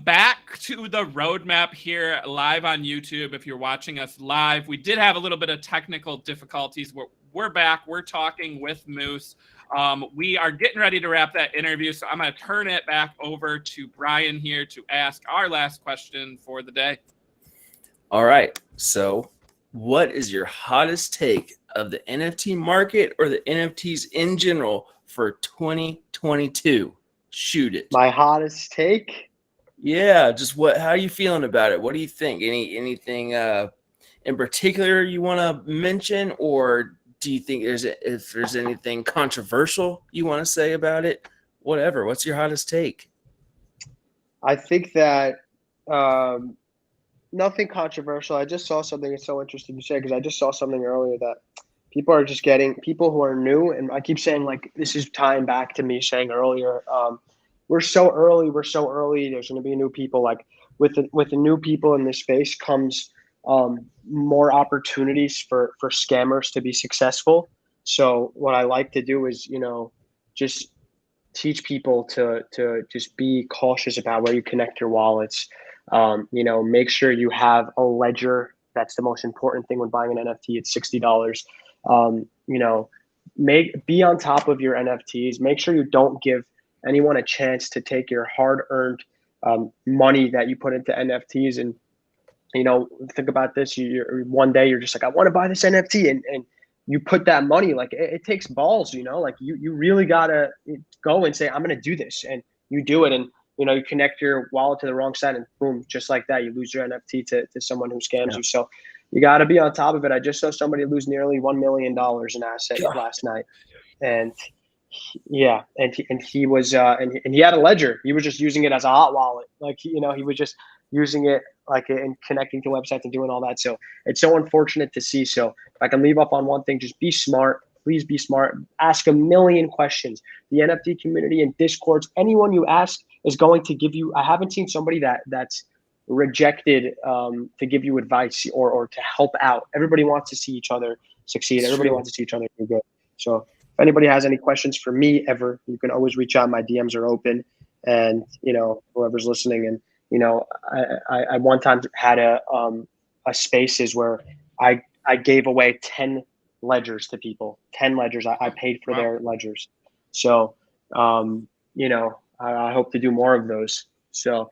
back to the roadmap here live on YouTube. If you're watching us live, we did have a little bit of technical difficulties. We're back. We're talking with Moose. We are getting ready to wrap that interview, so I'm going to turn it back over to Brian here to ask our last question for the day. All right. So what is your hottest take of the NFT market or the NFTs in general for 2022? Shoot it. My hottest take? Yeah, just how are you feeling about it? What do you think? Anything in particular you want to mention, or do you think if there's anything controversial you want to say about it? Whatever. What's your hottest take? I think that nothing controversial. I just saw something that's so interesting to say, because I just saw something earlier that people who are new, and I keep saying, like, this is tying back to me saying earlier, we're so early. There's going to be new people. Like with the new people in this space comes more opportunities for scammers to be successful. So what I like to do is, just teach people to just be cautious about where you connect your wallets. Make sure you have a ledger. That's the most important thing when buying an NFT. It's $60. Be on top of your NFTs. Make sure you don't give anyone a chance to take your hard-earned money that you put into NFTs. And think about this: one day you're just like, I want to buy this NFT, and you put that money. Like it takes balls, like you really gotta go and say, I'm gonna do this, and you do it, and you connect your wallet to the wrong side, and boom, just like that, you lose your NFT to someone who scams you. So you got to be on top of it. I just saw somebody lose nearly $1 million in assets last night, and yeah, and he was and he had a ledger. He was just using it as a hot wallet, like he was just using it like and connecting to websites and doing all that. So it's so unfortunate to see. So if I can leave up on one thing, just be smart. Please be smart. Ask a million questions. The NFT community and Discords, anyone you ask is going to give you. I haven't seen somebody that's rejected to give you advice or to help out. Everybody wants to see each other succeed. Everybody wants to see each other do good. So if anybody has any questions for me ever, you can always reach out. My DMs are open, and whoever's listening. And I one time had a spaces where I gave away 10 ledgers to people. 10 ledgers. I paid for their ledgers. So I hope to do more of those. So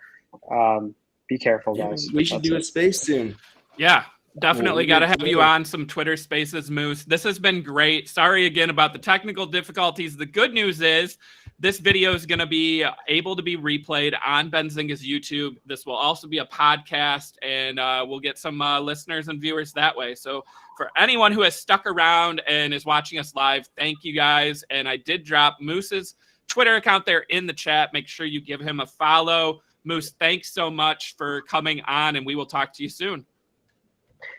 be careful, guys. We should do a space soon. Yeah. Definitely got to have you on some Twitter Spaces, Moose. This has been great. Sorry again about the technical difficulties. The good news is this video is going to be able to be replayed on Benzinga's YouTube. This will also be a podcast, and we'll get some listeners and viewers that way. So for anyone who has stuck around and is watching us live, thank you guys. And I did drop Moose's Twitter account there in the chat. Make sure you give him a follow. Moose, thanks so much for coming on, and we will talk to you soon.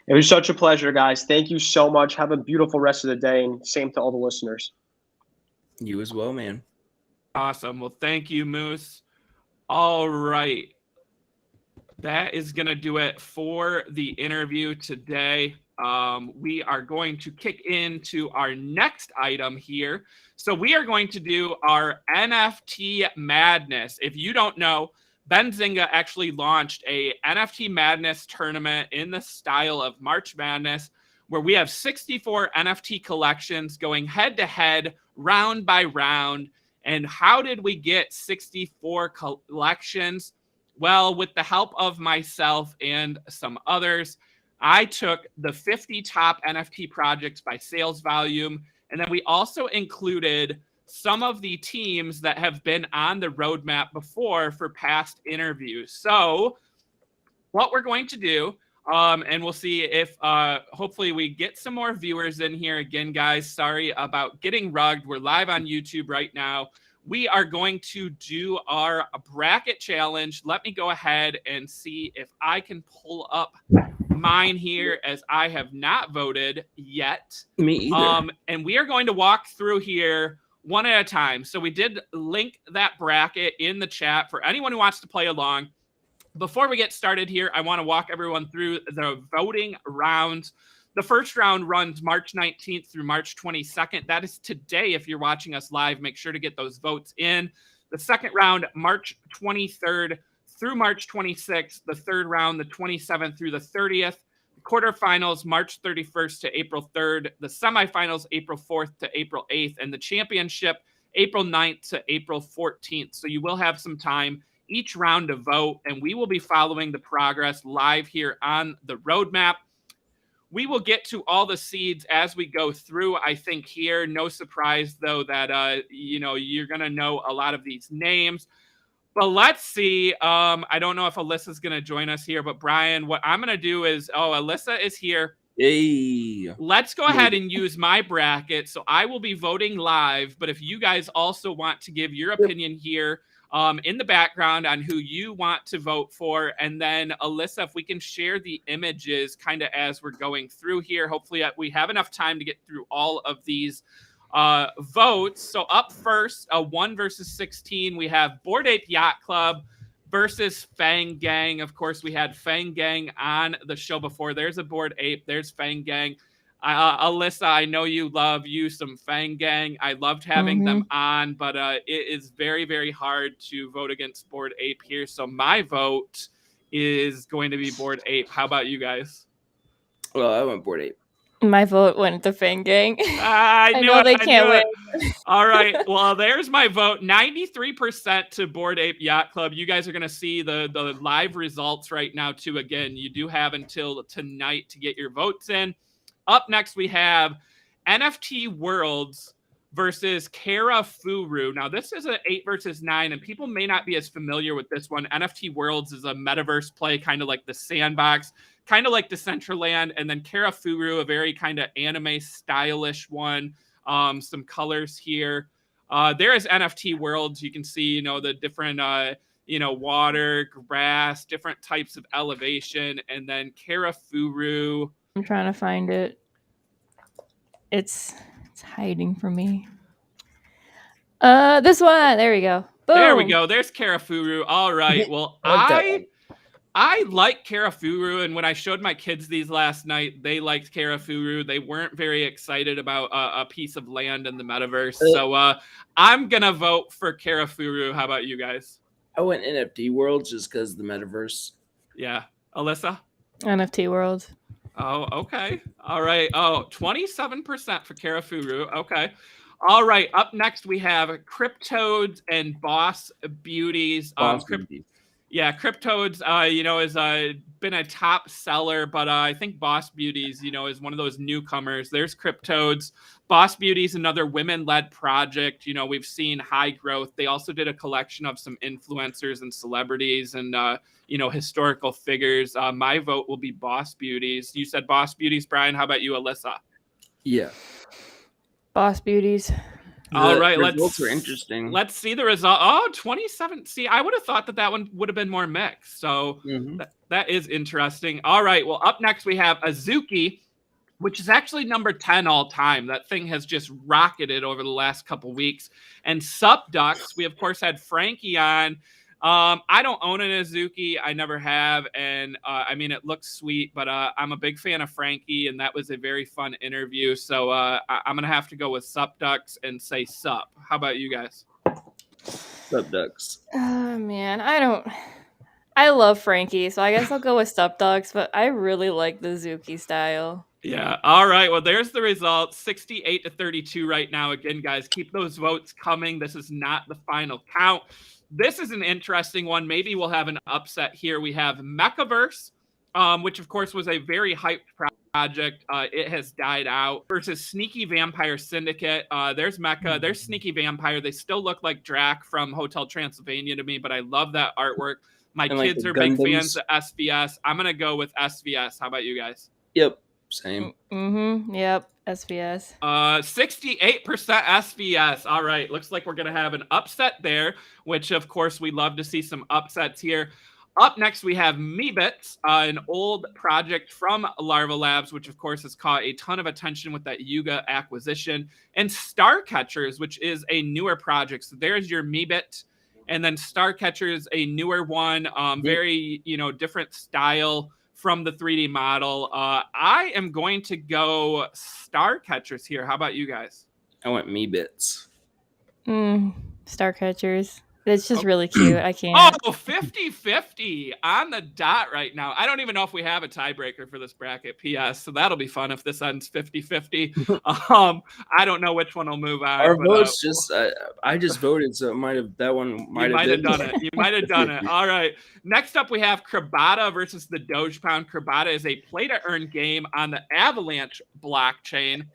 It was such a pleasure, guys. Thank you so much. Have a beautiful rest of the day, and same to all the listeners. You as well, man. Awesome. Well, thank you, Moose. All right. That is going to do it for the interview today. We are going to kick into our next item here. So we are going to do our NFT Madness. If you don't know, Benzinga actually launched a NFT Madness tournament in the style of March Madness, where we have 64 NFT collections going head to head, round by round. And how did we get 64 collections? Well, with the help of myself and some others, I took the 50 top NFT projects by sales volume, and then we also included some of the teams that have been on the roadmap before for past interviews. So what we're going to do, and we'll see if hopefully we get some more viewers in here. Again, guys, sorry about getting rugged. We're live on YouTube right now. We are going to do our bracket challenge. Let me go ahead and see if I can pull up mine here, as I have not voted yet. Me either. And we are going to walk through here one at a time. So we did link that bracket in the chat for anyone who wants to play along. Before we get started here, I want to walk everyone through the voting rounds. The first round runs March 19th through March 22nd. That is today. If you're watching us live, make sure to get those votes in. The second round, March 23rd through March 26th, the third round, the 27th through the 30th, the quarterfinals, March 31st to April 3rd, the semifinals, April 4th to April 8th, and the championship, April 9th to April 14th. So you will have some time each round to vote, and we will be following the progress live here on the roadmap. We will get to all the seeds as we go through, I think here. No surprise, though, that, you're going to know a lot of these names. But let's see. I don't know if Alyssa's going to join us here, but Brian, what I'm going to do is, Alyssa is here. Hey. Let's go ahead and use my bracket. So I will be voting live, but if you guys also want to give your opinion here in the background on who you want to vote for, and then Alyssa, if we can share the images kind of as we're going through here. Hopefully we have enough time to get through all of these votes. So up first, 1 versus 16, we have Bored Ape Yacht Club versus Fang Gang. Of course, we had Fang Gang on the show before. There's a Bored Ape. There's Fang Gang. Alyssa, I know you love you some Fang Gang. I loved having them on, but it is very, very hard to vote against Bored Ape here. So my vote is going to be Bored Ape. How about you guys? Well, I went Bored Ape. My vote went to Fang Gang. I know they can't win. All right. Well, there's my vote. 93% to Bored Ape Yacht Club. You guys are going to see the live results right now, too. Again, you do have until tonight to get your votes in. Up next, we have NFT Worlds versus Kara Furu. Now, this is an 8 versus 9, and people may not be as familiar with this one. NFT Worlds is a metaverse play, kind of like the Sandbox, kind of like Decentraland, and then Kara Furu, a very kind of anime stylish one. Some colors here. There is NFT Worlds. You can see, the different, water, grass, different types of elevation, and then Kara Furu. I'm trying to find it. It's hiding from me. This one. There we go. Boom. There we go. There's Kara Furu. All right. Well, I like Kara Furu, and when I showed my kids these last night, they liked Kara Furu. They weren't very excited about a piece of land in the metaverse. So I'm gonna vote for Kara Furu. How about you guys? I went NFT World just because of the metaverse. Yeah. Alyssa? NFT World. Oh, okay. All right. Oh, 27% for Kara Furu. Okay. All right. Up next, we have Kryptods and Boss Beauties. Beauties. Yeah, Kryptods, has been a top seller, but I think Boss Beauties, is one of those newcomers. There's Kryptods. Boss Beauties, another women-led project. We've seen high growth. They also did a collection of some influencers and celebrities and, historical figures. My vote will be Boss Beauties. You said Boss Beauties, Brian. How about you, Alyssa? Yeah. Boss Beauties. All right, results are interesting. Let's see the result. Oh, 27. See, I would have thought that one would have been more mixed. So that is interesting. All right, well, up next we have Azuki, which is actually number 10 all time. That thing has just rocketed over the last couple weeks. And Subducks, we of course had Frankie on. I don't own an Azuki. I never have. And it looks sweet, but I'm a big fan of Frankie, and that was a very fun interview. So I'm going to have to go with Subducks and say Sup. How about you guys? Subducks. Oh, man. I love Frankie, so I guess I'll go with Subducks, but I really like the Azuki style. Yeah. All right. Well, there's the results. 68-32 right now. Again, guys, keep those votes coming. This is not the final count. This is an interesting one. Maybe we'll have an upset here. We have Mechaverse, which of course was a very hyped project. It has died out. Versus Sneaky Vampire Syndicate. There's Mecha. There's Sneaky Vampire. They still look like Drac from Hotel Transylvania to me, but I love that artwork. My kids are big fans of SVS. I'm going to go with SVS. How about you guys? Yep. Same. Yep. SVS. 68% SVS. All right. Looks like we're going to have an upset there, which of course we love to see some upsets here. Up next, we have Meebits, an old project from Larva Labs, which of course has caught a ton of attention with that Yuga acquisition, and Starcatchers, which is a newer project. So there's your Meebit, and then Starcatchers, a newer one, very, different style from the 3D model. I am going to go Starcatchers here. How about you guys? I went Meebits. Starcatchers. It's just really cute. I can't. Oh, 50-50 on the dot right now. I don't even know if we have a tiebreaker for this bracket, PS. So that'll be fun if this ends 50-50. I don't know which one will move on. Our but, votes just I just voted, so it might have that one might you have might have been. done it. You might have done it. All right. Next up, we have Kryptods versus the Doge Pound. Kryptods is a play-to-earn game on the Avalanche blockchain,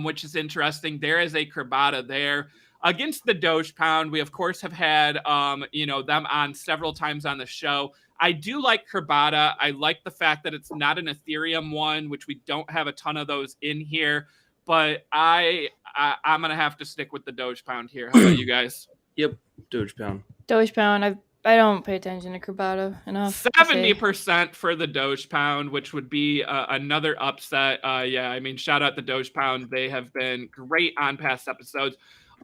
which is interesting. There is a Kryptods there. Against the Doge Pound, we of course have had them on several times on the show. I do like Kryptods. I like the fact that it's not an Ethereum one, which we don't have a ton of those in here. But I'm gonna have to stick with the Doge Pound here. How about you guys? Yep, Doge Pound. Doge Pound. I don't pay attention to Kryptods enough. 70% for the Doge Pound, which would be another upset. Yeah, I mean, shout out the Doge Pound. They have been great on past episodes.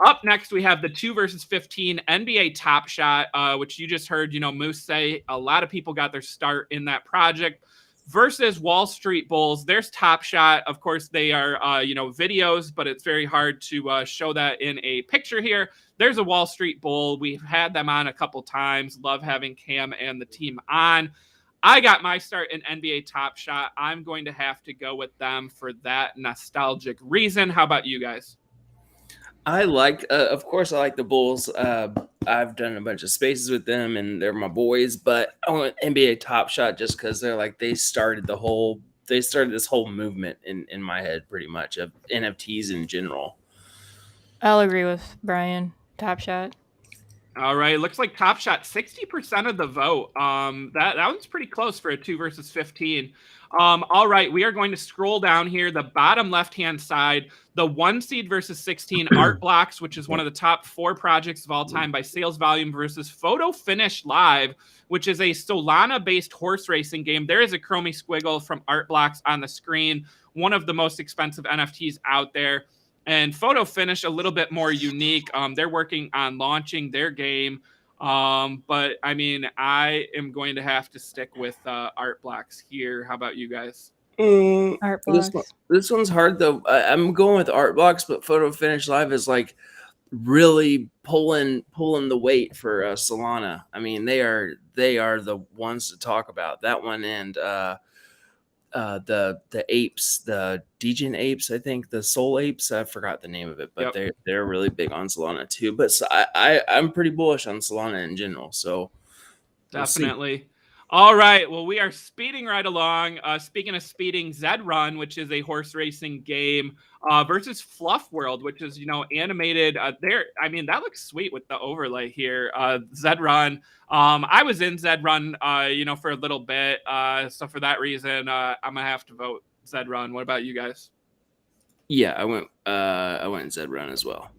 Up next, we have the 2 versus 15 NBA Top Shot, which you just heard, Moose say a lot of people got their start in that project, versus Wall Street Bulls. There's Top Shot. Of course, they are, videos, but it's very hard to show that in a picture here. There's a Wall Street Bull. We've had them on a couple times. Love having Cam and the team on. I got my start in NBA Top Shot. I'm going to have to go with them for that nostalgic reason. How about you guys? I like, of course, I like the Bulls. I've done a bunch of spaces with them, and they're my boys. But I want NBA Top Shot just because they're like they started this whole movement in my head, pretty much, of NFTs in general. I'll agree with Brian. Top Shot. All right, looks like Top Shot 60% of the vote. That one's pretty close for a 2 versus 15. All right, we are going to scroll down here. The bottom left-hand side, the 1 seed versus 16 Art Blocks, which is one of the top 4 projects of all time by sales volume, versus Photo Finish Live, which is a Solana-based horse racing game. There is a chromie squiggle from Art Blocks on the screen, one of the most expensive NFTs out there. And Photo Finish, a little bit more unique. They're working on launching their game. But I mean, I am going to have to stick with Art Blocks here. How about you guys? Art Blocks. This one's hard though. I'm going with Art Blocks, but Photo Finish Live is like really pulling the weight for Solana. I mean, they are the ones to talk about. That one and the apes, the Degen apes, I think, the Soul apes. I forgot the name of it, but they're really big on Solana too. But so I'm pretty bullish on Solana in general. So definitely. All right. Well, we are speeding right along. Speaking of speeding, Zed Run, which is a horse racing game, versus Fluff World, which is, animated there. I mean, that looks sweet with the overlay here. Zed Run. I was in Zed Run, for a little bit. So for that reason, I'm going to have to vote Zed Run. What about you guys? Yeah, I went Zed Run as well.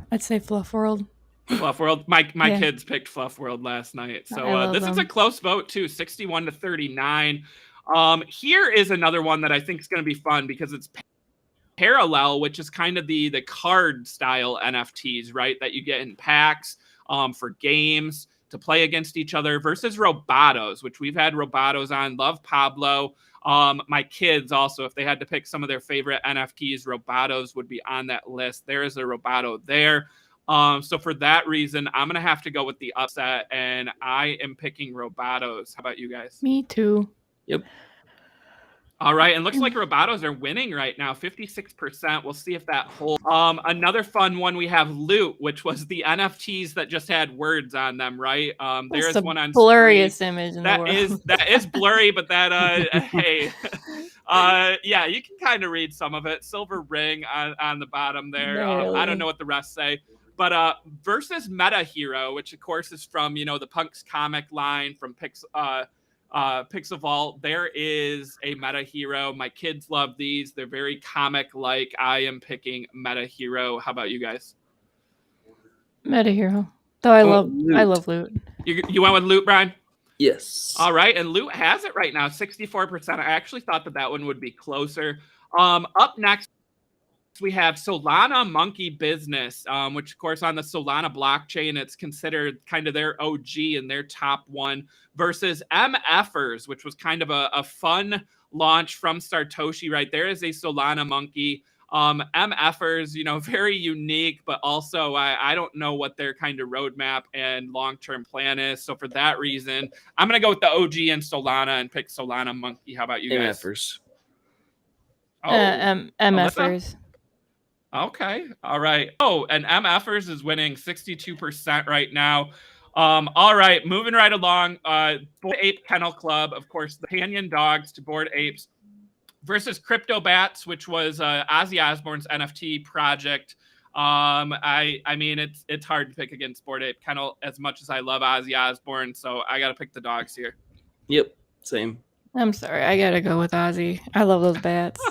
I'd say Fluff World. Fluff World. My kids picked Fluff World last night. So this is a close vote too, 61-39. Here is another one that I think is going to be fun because it's Parallel, which is kind of the card style NFTs, right? That you get in packs for games to play against each other, versus Robotos, which we've had Robotos on. Love Pablo. My kids also, if they had to pick some of their favorite NFTs, Robotos would be on that list. There is a Roboto there. So for that reason, I'm going to have to go with the upset, and I am picking Robotos. How about you guys? Me too. Yep. All right, and looks like Robotos are winning right now, 56%. We'll see if that holds. Another fun one, we have Loot, which was the NFTs that just had words on them, right? There's the one on blurriest screen. image in the world. That is blurry, but that hey, yeah, you can kind of read some of it. Silver ring on the bottom there. I don't know what the rest say. But versus Meta Hero, which of course is from the Punks comic line from Pixel Vault. There is a Meta Hero. My kids love these. They're very comic-like. I am picking Meta Hero. How about you guys? Meta Hero. Though I love Loot. You went with Loot, Brian? Yes. All right, and Loot has it right now, 64%. I actually thought that one would be closer. Up next, we have Solana Monkey Business, which, of course, on the Solana blockchain, it's considered kind of their OG and their top one, versus MFers, which was kind of a fun launch from Sartoshi, right? There is a Solana Monkey. MFers, you know, very unique, but also I don't know what their kind of roadmap and long-term plan is. So for that reason, I'm going to go with the OG and Solana and pick Solana Monkey. How about you guys? MFers. Oh, Alyssa? MFers. Okay. All right. Oh, and MFers is winning 62% right now. All right. Moving right along. Bored Ape Kennel Club, of course, the companion dogs to Bored Apes versus Crypto Bats, which was Ozzy Osbourne's NFT project. I mean, it's hard to pick against Bored Ape Kennel as much as I love Ozzy Osbourne, so I got to pick the dogs here. Yep. Same. I'm sorry, I gotta go with Ozzy. I love those bats.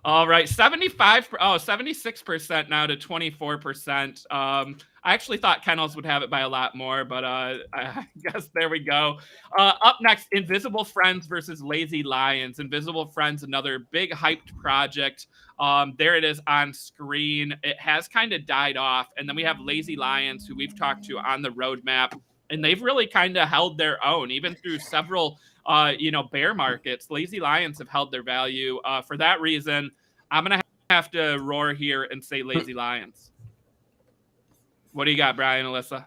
All right, 76% now to 24%. I actually thought Kennels would have it by a lot more, but I guess there we go. Up next, Invisible Friends versus Lazy Lions. Invisible Friends, another big hyped project. There it is on screen. It has kind of died off. And then we have Lazy Lions, who we've talked to on the roadmap. And they've really kind of held their own, even through several bear markets. Lazy Lions have held their value. For that reason, I'm going to have to roar here and say Lazy Lions. What do you got, Brian, Alyssa?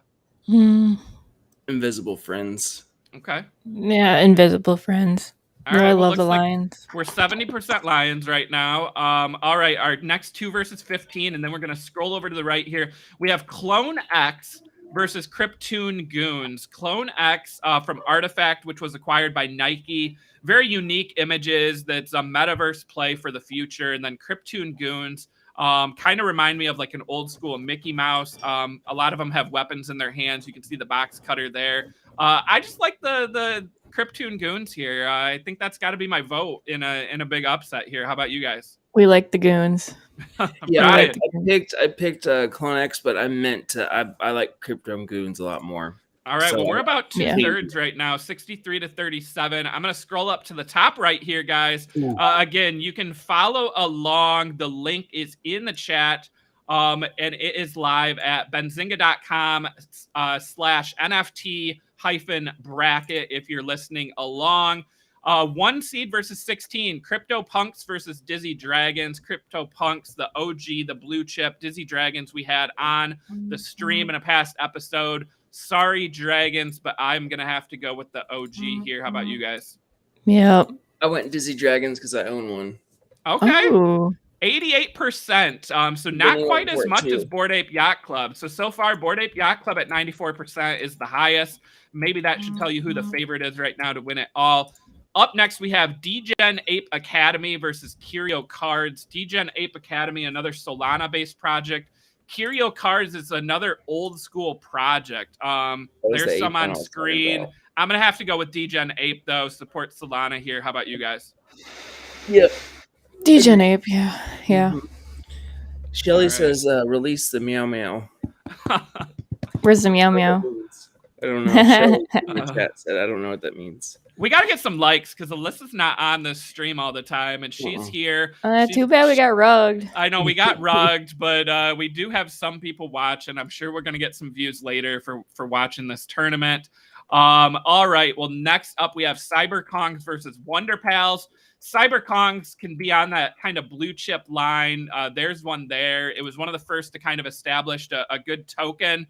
Invisible Friends. Okay. Yeah, Invisible Friends. All right, I well, love the looks like Lions. we're 70% Lions right now. All right, our next 2 versus 15, and then we're going to scroll over to the right here. We have Clone X versus Kryptoon Goons. Clone X from Artifact, which was acquired by Nike. Very unique images. That's a metaverse play for the future. And then Kryptoon Goons kind of remind me of like an old school Mickey Mouse. A lot of them have weapons in their hands. You can see the box cutter there. I just like the Kryptoon Goons here. I think that's got to be my vote in a big upset here. How about you guys? We like the Goons. Yeah, Right. I picked Clone X, but I meant to. I like Crypto Goons a lot more. All right, So, well, we're about yeah. 2/3 right now, 63 to 37. I'm going to scroll up to the top right here, guys. Again, you can follow along. The link is in the chat, and it is live at benzinga.com/NFT-bracket if you're listening along. 1 seed versus 16. CryptoPunks versus Dizzy Dragons. CryptoPunks, the OG, the blue chip. Dizzy Dragons we had on the stream in a past episode. Sorry, Dragons, but I'm going to have to go with the OG here. How about you guys? Yep. I went Dizzy Dragons because I own one. Okay. Oh. 88%. So not Really quite as important much too. as Bored Ape Yacht Club. So far, Bored Ape Yacht Club at 94% is the highest. Maybe that should tell you who the favorite is right now to win it all. Up next, we have Degen Ape Academy versus Curio Cards. Degen Ape Academy, another Solana-based project. Curio Cards is another old school project. There's the some ape on one I was talking screen. about. I'm going to have to go with Degen Ape, though. Support Solana here. How about you guys? Yep. Degen Ape, yeah. Shelly All right. says, "Release the meow meow." Where's the meow meow? I don't know. Shelly in the chat said, "I don't know what that means." We got to get some likes because Alyssa's not on this stream all the time, and she's here. Too bad we got rugged. I know we got rugged, but we do have some people watch, and I'm sure we're going to get some views later for watching this tournament. All right. Well, next up, we have CyberKongs versus Wonder Pals. CyberKongs can be on that kind of blue chip line. There's one there. It was one of the first to kind of establish a good token.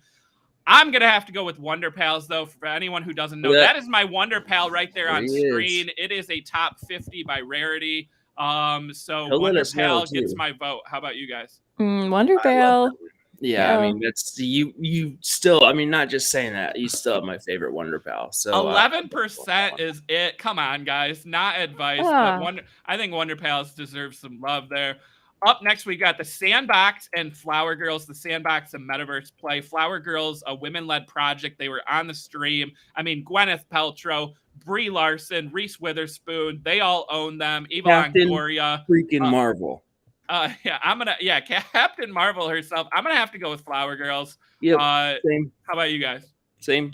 I'm going to have to go with Wonder Pals, though, for anyone who doesn't know. That is my Wonder Pal right there on screen. It is a top 50 by rarity. So Wonder Pal gets my vote. How about you guys? Wonder Pal. Yeah, I mean, that's you still, I mean, not just saying that, you still have my favorite Wonder Pal. So 11% is it. Come on, guys. Not advice, but I think Wonder Pals deserve some love there. Up next, we got the Sandbox and Flower Girls. The Sandbox and Metaverse play. Flower Girls, a women-led project. They were on the stream. I mean, Gwyneth Paltrow, Brie Larson, Reese Witherspoon. They all own them. Eva Longoria. Freaking Marvel. Captain Marvel herself. I'm gonna have to go with Flower Girls. Yep. Same. How about you guys? Same.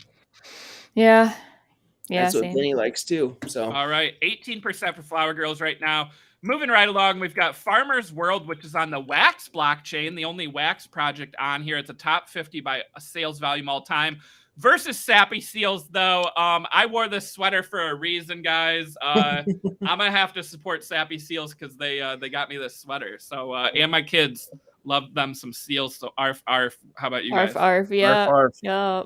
Yeah. That's what same. Vinny likes too. So all right, 18% for Flower Girls right now. Moving right along, we've got Farmer's World, which is on the Wax blockchain, the only Wax project on here. It's a top 50 by sales volume all time. Versus Sappy Seals, though, I wore this sweater for a reason, guys. I'm gonna have to support Sappy Seals because they got me this sweater. So and my kids love them some seals. So arf arf. How about you guys? Arf, arf, yeah. Arf, arf. Yeah.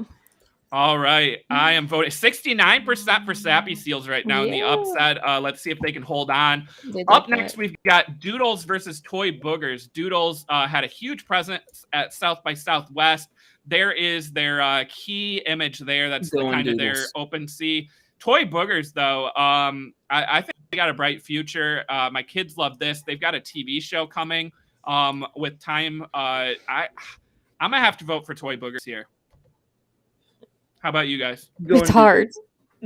All right, I am voting 69% for Sappy Seals right now in the Yeah. upset. Let's see if they can hold on. They did Up that. next, we've got Doodles versus Toy Boogers. Doodles had a huge presence at South by Southwest. There is their key image there. That's the Going kind of their Doodles. open sea. Toy Boogers, though, I think they got a bright future. My kids love this. They've got a TV show coming with time. I'm going to have to vote for Toy Boogers here. How about you guys? It's hard.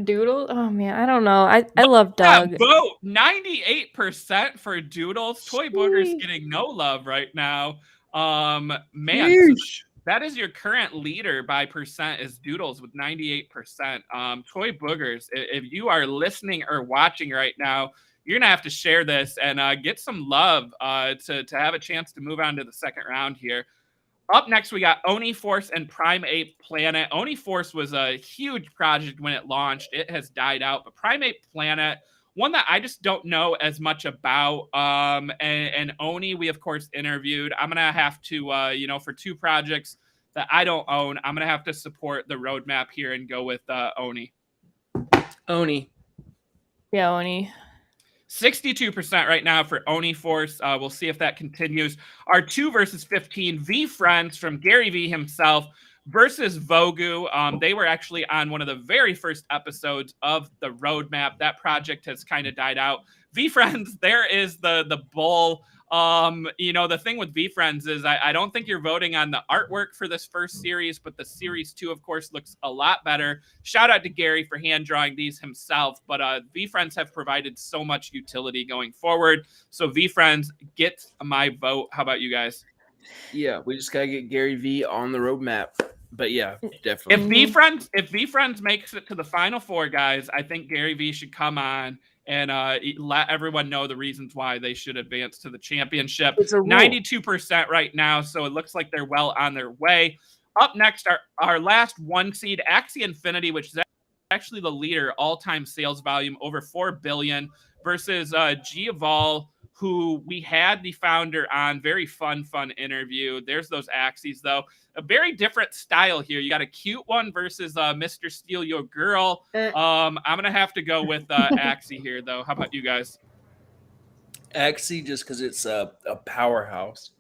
Doodle? Oh man, I don't know. I love Doug. Yeah, vote 98% for Doodles. Toy Boogers getting no love right now. Man, Yeesh. that is your current leader by percent is Doodles with 98%. Toy Boogers, if you are listening or watching right now, you're gonna have to share this and get some love to have a chance to move on to the second round here. Up next, we got Oni Force and Prime Ape Planet. Oni Force was a huge project when it launched. It has died out, but Prime Ape Planet, one that I just don't know as much about. And Oni, we of course interviewed. I'm gonna have to, for two projects that I don't own, I'm gonna have to support the roadmap here and go with Oni. Oni. Yeah, Oni. 62% right now for Oni Force. We'll see if that continues. Our 2 versus 15 V Friends from Gary V himself versus Vogu. They were actually on one of the very first episodes of the roadmap. That project has kind of died out. V Friends, there is the bull. The thing with V Friends is I don't think you're voting on the artwork for this first series, but the series 2, of course, looks a lot better. Shout out to Gary for hand drawing these himself, but V Friends have provided so much utility going forward. So V Friends gets my vote. How about you guys? Yeah, we just gotta get Gary V on the roadmap. But yeah, definitely. If V Friends makes it to the final 4, guys, I think Gary V should come on and let everyone know the reasons why they should advance to the championship. It's a rule. 92% right now, so it looks like they're well on their way. Up next, our last 1 seed, Axie Infinity, which is actually the leader, all-time sales volume, over 4 billion, versus G-Evol, who we had the founder on. Very fun interview. There's those Axies, though. A very different style here. You got a cute one versus Mr. Steal Your Girl. I'm going to have to go with Axie here, though. How about you guys? Axie, just because it's a powerhouse.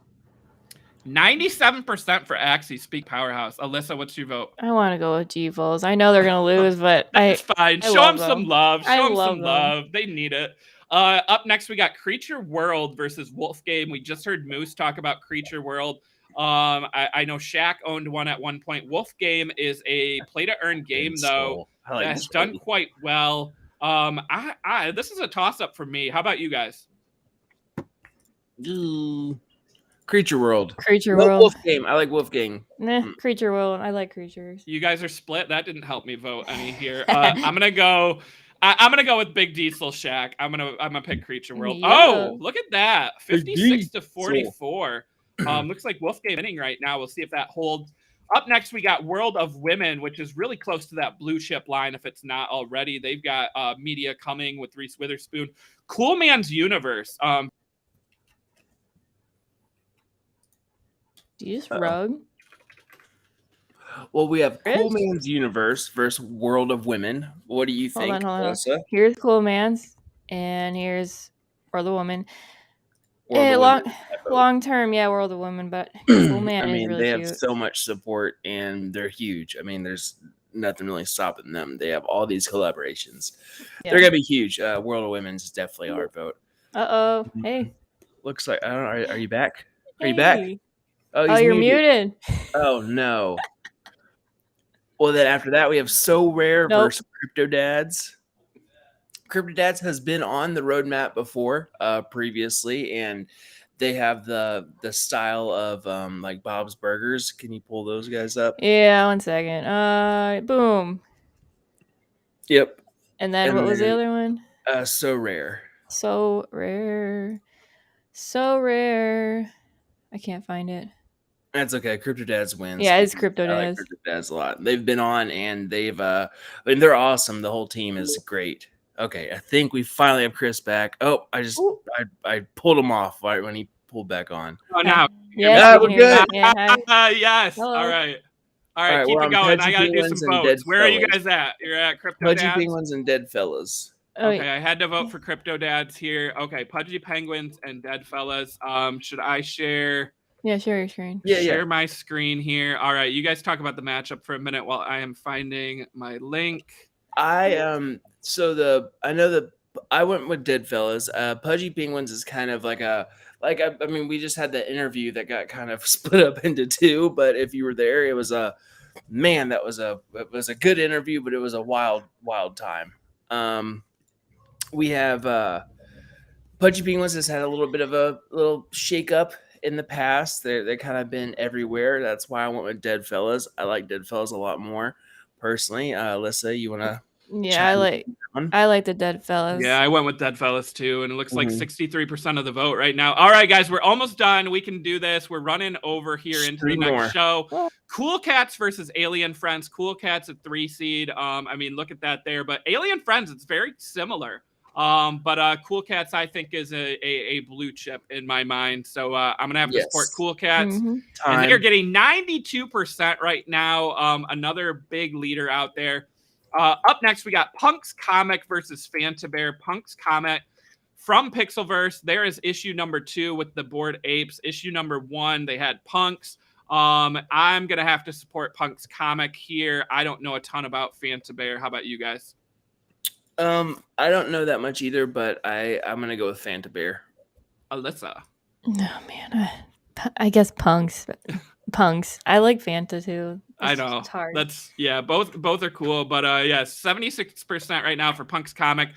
97% for Axie. Speak powerhouse. Alyssa, what's your vote? I want to go with G-Vols. I know they're going to lose, but It's fine. Show them some love. I Show them love some them. love. They need it. Up next, we got Creature World versus Wolf Game. We just heard Moose talk about Creature World. I know Shaq owned one at one point. Wolf Game is a play-to-earn game, though, that has done quite well. This is a toss-up for me. How about you guys? Creature World. Creature No, World. Wolf Game. I like Wolf Game. Nah, Creature World. I like creatures. You guys are split. That didn't help me vote any here. I'm gonna go. I'm gonna go with Big Diesel Shaq. I'm gonna pick Creature World. Yeah. Oh, look at that. 56 to Diesel. 44. Looks like Wolf Game winning right now. We'll see if that holds. Up next, we got World of Women, which is really close to that blue chip line if it's not already. They've got media coming with Reese Witherspoon. Cool Man's Universe. Do you just rug? Well, we have Rich? Cool Man's Universe versus World of Women. What do you think, Hold on. Alyssa? Here's Cool Man's, and here's World of Woman. World of Women. Long term, yeah, World of Women, but Cool Man I mean, is really they cute. have so much support, and they're huge. I mean, there's nothing really stopping them. They have all these collaborations. Yeah. They're gonna be huge. World of Women's is definitely our vote. Hey. Looks like I don't know. Are you back? Are you back? Hey. Oh, Oh, he's you're muted. Oh no. Well, then after that, we have So Rare Nope. versus Kryptods. Kryptods has been on the roadmap before, previously, and they have the style of like Bob's Burgers. Can you pull those guys up? Yeah, 1 second. Boom. Yep. And then And what was the then- other one? So Rare. So rare. So rare. I can't find it. That's okay. Kryptods wins. Yeah, it's I like Kryptods. Kryptods a lot. They've been on and they've I mean, they're awesome. The whole team is great. Okay, I think we finally have Chris back. Oh, Ooh. I pulled him off right when he pulled back on. Oh, now. Yeah, we're we can hear you. good. Yeah, hi. Yes. Hello. All right. All All right, right, keep we're it on going. I Pudgy got to do some Penguins and Dead votes. Where are you Fellas. guys at? You're at Crypto Pudgy Dads? Penguins and Dead Fellas. Oh, Okay, I had to vote for Crypto Dads here. Okay, Pudgy Penguins and Dead Fellas. Should I share yeah, share your screen. share my screen here? All right, you guys talk about the matchup for a minute while I am finding my link. I know that I went with Dead Fellas. Pudgy Penguins is kind of like I mean, we just had that interview that got kind of split up into two, but if you were there, it was a good interview, but it was a wild time. We have Pudgy Penguins has had a little bit of a little shake up in the past. They're kind of been everywhere. That's why I went with Dead Fellas. I like Dead Fellas a lot more personally. Alyssa, you want to? Yeah, I like the Dead Fellas. Yeah, I went with Dead Fellas too, and it looks like Mhm. 63% of the vote right now. All right, guys, we're almost done. We can do this. We're running over here into the Three next more. show. Oh. Cool Cats versus Alien Friends. Cool Cats at 3 seed. I mean, look at that there. But Alien Friends, it's very similar. But Cool Cats, I think, is a blue chip in my mind. So I'm gonna have to support Cool Cats. Mhm. And they are getting 92% right now. Another big leader out there. Up next, we got Punk's Comic versus Fanta Bear. Punk's Comic from Pixelverse. There is issue number 2 with the Bored Apes. Issue number 1, they had Punk's. I'm going to have to support Punk's Comic here. I don't know a ton about Fanta Bear. How about you guys? I don't know that much either, but I'm going to go with Fanta Bear. Alyssa. Oh, man. I guess Punks. I like Fanta, too. I know. It's hard. Both are cool, but 76% right now for Punk's Comic.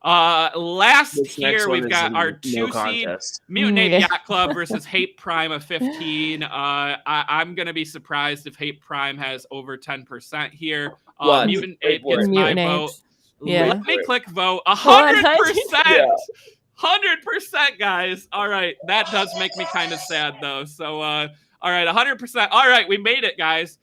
Last This here next one we've is got our no 2 seed contest. Mutant Ape Yeah. Yacht Club versus Hate Prime of 15. I'm gonna be surprised if Hate Prime has over 10% here. Watch. Mutant Wait Ape for gets it. my Mutant vote. Apes. Yeah. Let me click vote. 100%. 100%, guys. All right, that does make me kind of sad though. So all right, 100%. All right, we made it, guys.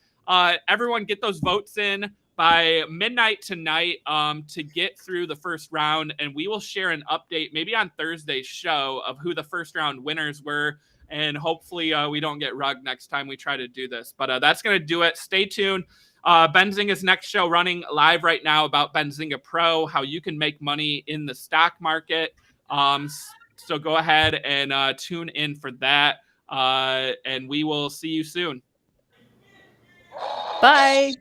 Everyone get those votes in by midnight tonight to get through the first round, and we will share an update maybe on Thursday's show of who the first round winners were, and hopefully we don't get rugged next time we try to do this. But that's going to do it. Stay tuned. Benzinga's next show running live right now about Benzinga Pro, how you can make money in the stock market. So go ahead and tune in for that, and we will see you soon. Bye.